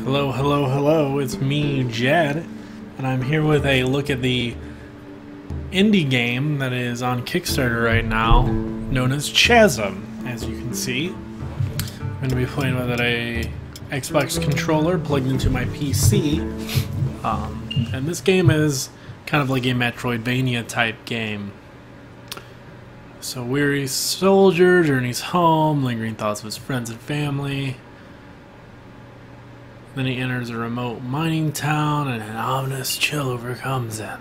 Hello, hello, hello, it's me, Jed, and I'm here with a look at the indie game that is on Kickstarter right now, known as Chasm. As you can see, I'm going to be playing with a Xbox controller plugged into my PC, and this game is kind of like a Metroidvania type game. So, weary soldier journeys home, lingering thoughts of his friends and family. Then he enters a remote mining town and an ominous chill overcomes him.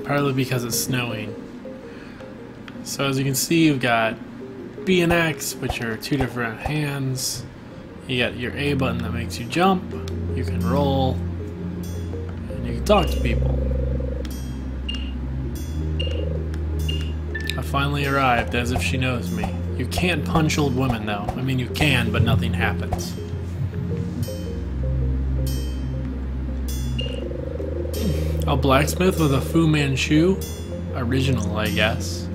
Partly because it's snowing. So as you can see, you've got B and X, which are two different hands. You got your A button that makes you jump, you can roll, and you can talk to people. I finally arrived, as if she knows me. You can't punch old women though. I mean, you can, but nothing happens. A blacksmith with a Fu Manchu. Original, I guess.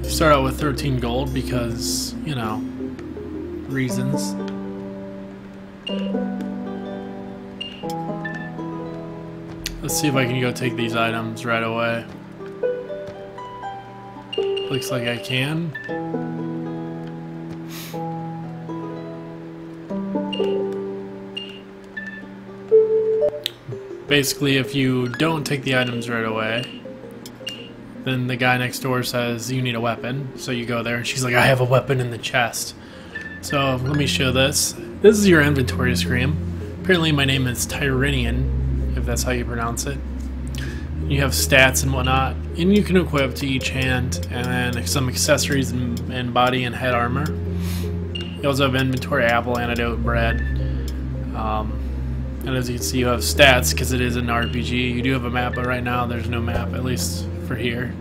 You start out with 13 gold because, you know, reasons. Let's see if I can go take these items right away. Looks like I can. Basically, if you don't take the items right away, then the guy next door says you need a weapon. So you go there and she's like, I have a weapon in the chest. So let me show this. This is your inventory screen. Apparently my name is Tyranian, if that's how you pronounce it. You have stats and whatnot, and you can equip to each hand, and then some accessories and body and head armor. You also have inventory, apple, antidote, bread. And as you can see, you have stats because it is an RPG. You do have a map, but right now there's no map, at least for here.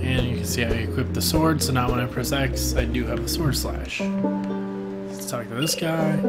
And you can see I equip the sword, so now when I press X, I do have a sword slash. Let's talk to this guy.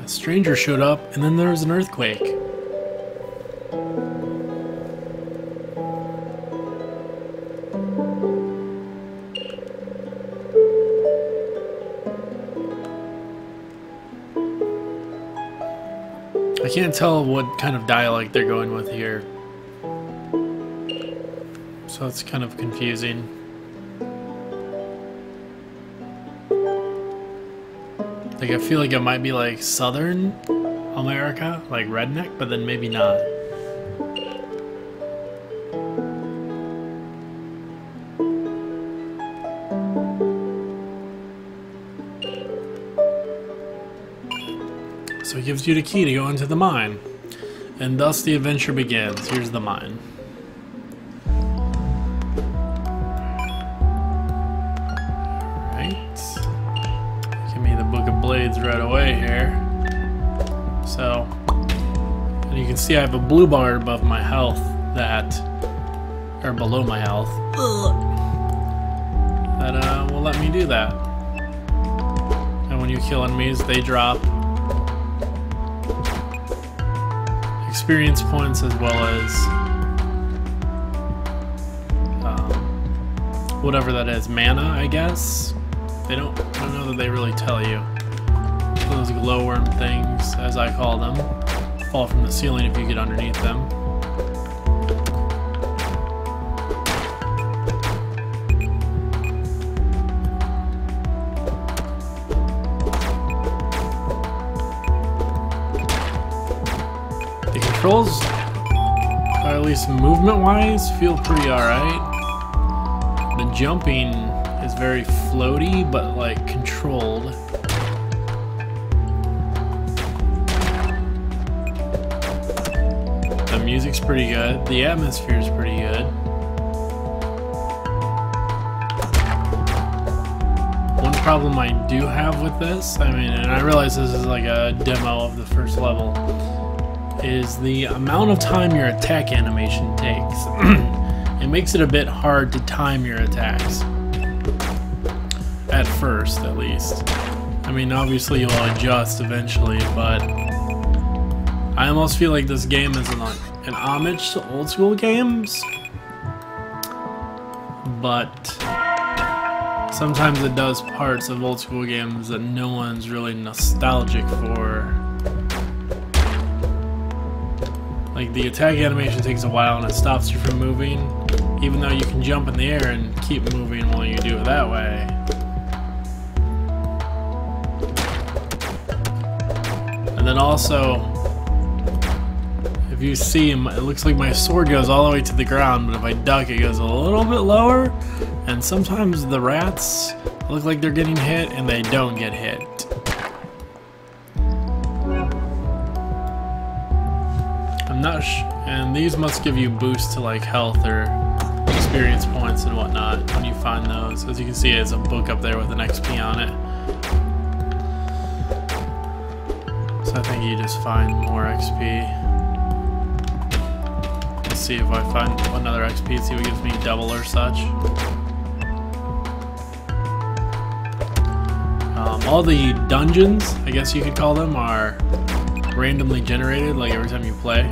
A stranger showed up, and then there was an earthquake. I can't tell what kind of dialect they're going with here, so it's kind of confusing. Like, I feel like it might be like Southern America, like redneck, but then maybe not. So it gives you the key to go into the mine, and thus the adventure begins. Here's the mine. Right. Give me the Book of Blades right away here. So, and you can see I have a blue bar above my health or below my health, that will let me do that. And when you kill enemies, they drop experience points as well as whatever that is, mana, I guess. I don't know that they really tell you. Those glowworm things, as I call them, fall from the ceiling if you get underneath them. Controls, or at least movement-wise, feel pretty alright. The jumping is very floaty, but like controlled. The music's pretty good. The atmosphere's pretty good. One problem I do have with this, I mean, and I realize this is like a demo of the first level, is the amount of time your attack animation takes. It makes it a bit hard to time your attacks. At first, at least. I mean, obviously you'll adjust eventually, but I almost feel like this game is an homage to old school games, but sometimes it does parts of old school games that no one's really nostalgic for. Like the attack animation takes a while and it stops you from moving, even though you can jump in the air and keep moving while you do it that way. And then also, if you see, it looks like my sword goes all the way to the ground, but if I duck, it goes a little bit lower. And sometimes the rats look like they're getting hit, and they don't get hit. I'm not and these must give you boosts to like health or experience points and whatnot when you find those. As you can see, it's a book up there with an XP on it. So I think you just find more XP. Let's see if I find another XP, see if it gives me double or such. All the dungeons, I guess you could call them, are randomly generated, like every time you play.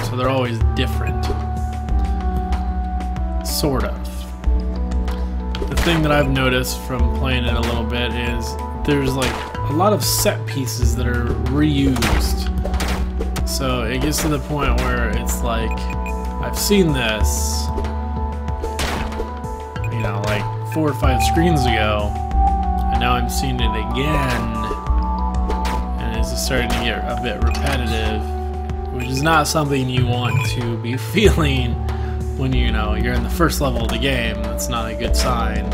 So they're always different. Sort of. The thing that I've noticed from playing it a little bit is there's like a lot of set pieces that are reused. So it gets to the point where it's like, I've seen this, you know, like 4 or 5 screens ago, and now I'm seeing it again, and it's just starting to get a bit repetitive, which is not something you want to be feeling when you're in the first level of the game. That's not a good sign,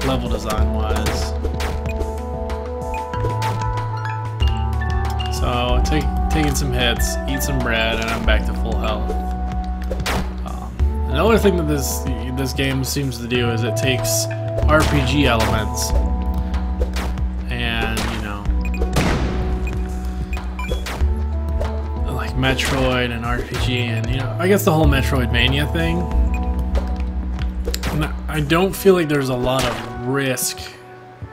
level design wise. So taking some hits, eat some bread, and I'm back to full health. Another thing that this game seems to do is it takes RPG elements and, like Metroid and RPG and, I guess the whole Metroidvania thing. And I don't feel like there's a lot of risk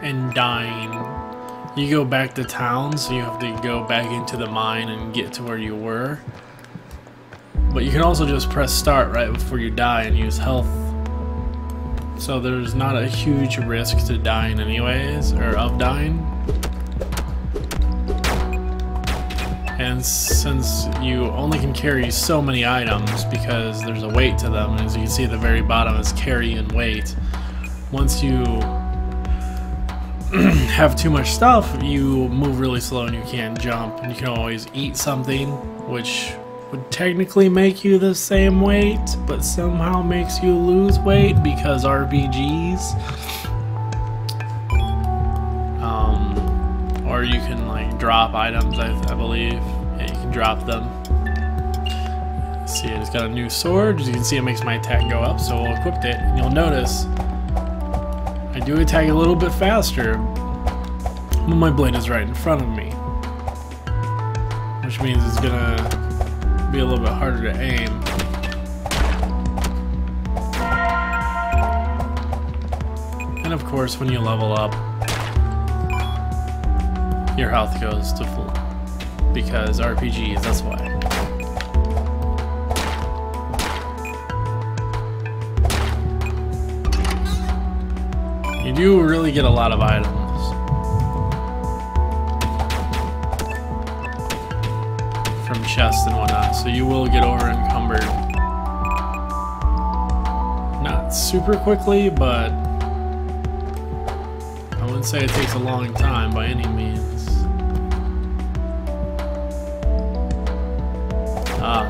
in dying. You go back to town, so you have to go back into the mine and get to where you were. But you can also just press start right before you die and use health. So there's not a huge risk to dying anyways, or of dying. And since you only can carry so many items because there's a weight to them, as you can see at the very bottom is carry and weight. Once you have too much stuff, you move really slow and you can't jump. And you can always eat something, which would technically make you the same weight, but somehow makes you lose weight because RPGs. Or you can like drop items, I believe. Yeah, you can drop them. See, it's got a new sword. As you can see, it makes my attack go up, so we'll equip it. And you'll notice I do attack a little bit faster when my blade is right in front of me, which means it's gonna be a little bit harder to aim. And of course, when you level up, your health goes to full, because RPGs, that's why. You do really get a lot of items. From chests and whatnot, so you will get over encumbered. Not super quickly, but I wouldn't say it takes a long time by any means.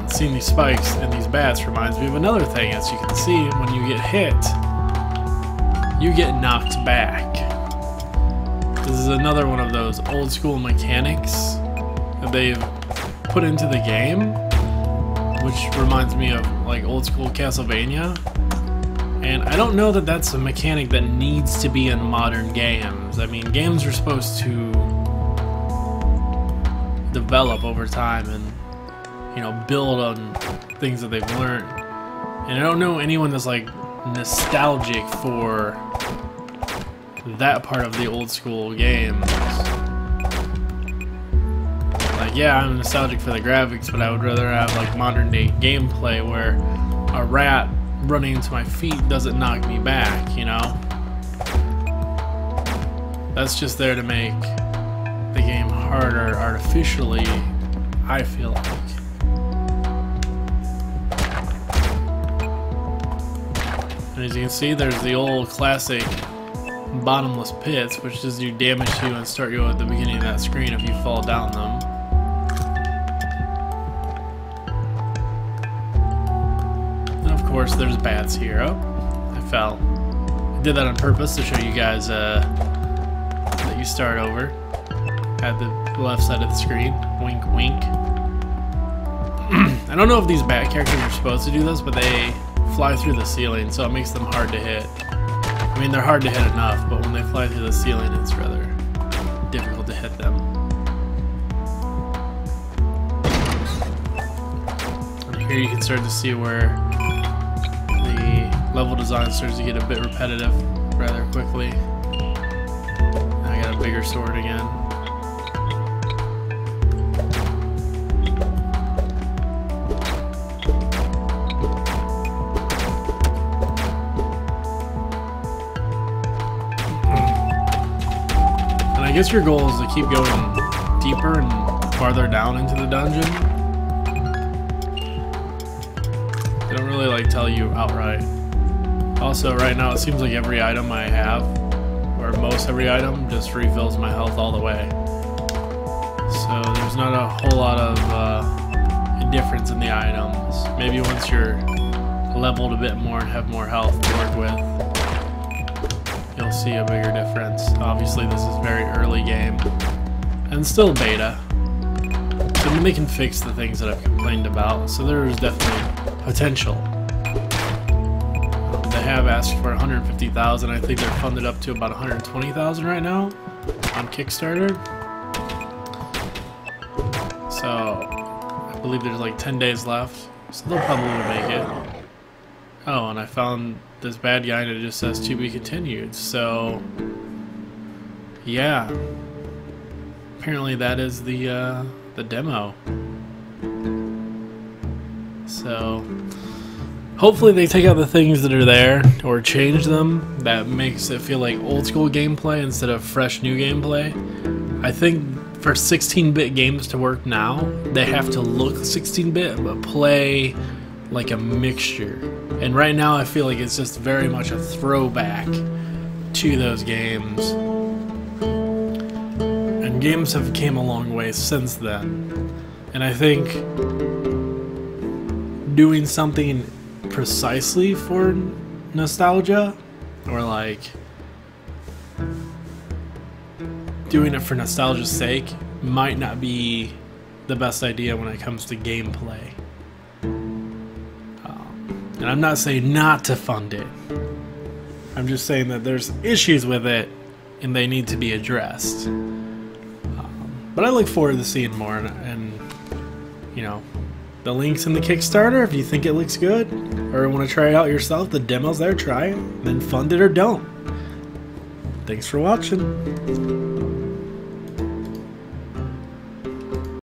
Seeing these spikes and these bats reminds me of another thing. As you can see, when you get hit, you get knocked back. This is another one of those old school mechanics that they've put into the game, which reminds me of like old school Castlevania. And I don't know that that's a mechanic that needs to be in modern games. I mean, games are supposed to develop over time and, build on things that they've learned. And I don't know anyone that's like nostalgic for that part of the old school games. Like like, yeah, I'm nostalgic for the graphics, but I would rather have like modern day gameplay where a rat running into my feet doesn't knock me back, you know? That's just there to make the game harder artificially, I feel like. And as you can see, there's the old classic bottomless pits, which does do damage to you and start you at the beginning of that screen if you fall down them. And of course, there's bats here. Oh, I fell. I did that on purpose to show you guys that you start over at the left side of the screen. Wink, wink. I don't know if these bat characters are supposed to do this, but they fly through the ceiling, so it makes them hard to hit. I mean, they're hard to hit enough, but when they fly through the ceiling, it's rather difficult to hit them. And here you can start to see where the level design starts to get a bit repetitive rather quickly. And I got a bigger sword again. I guess your goal is to keep going deeper and farther down into the dungeon. They don't really like tell you outright. Also, right now it seems like every item I have, or most every item, just refills my health all the way. So there's not a whole lot of difference in the items. Maybe once you're leveled a bit more and have more health to work with, you'll see a bigger difference. Obviously this is very early game and still beta, so I mean, they can fix the things that I've complained about, so there's definitely potential. They have asked for 150,000. I think they're funded up to about 120,000 right now on Kickstarter, so I believe there's like 10 days left, so they'll probably make it. Oh, and I found this bad guy and it just says to be continued, so yeah, apparently that is the demo. So hopefully they take out the things that are there or change them that makes it feel like old school gameplay instead of fresh new gameplay. I think for 16-bit games to work now, they have to look 16-bit but play like a mixture. And right now I feel like it's just very much a throwback to those games. And games have came a long way since then. And I think doing something precisely for nostalgia, or like doing it for nostalgia's sake, might not be the best idea when it comes to gameplay. And I'm not saying not to fund it. I'm just saying that there's issues with it and they need to be addressed. But I look forward to seeing more, and you know, the link's in the Kickstarter if you think it looks good or want to try it out yourself. The demo's there, try it, then fund it or don't. Thanks for watching.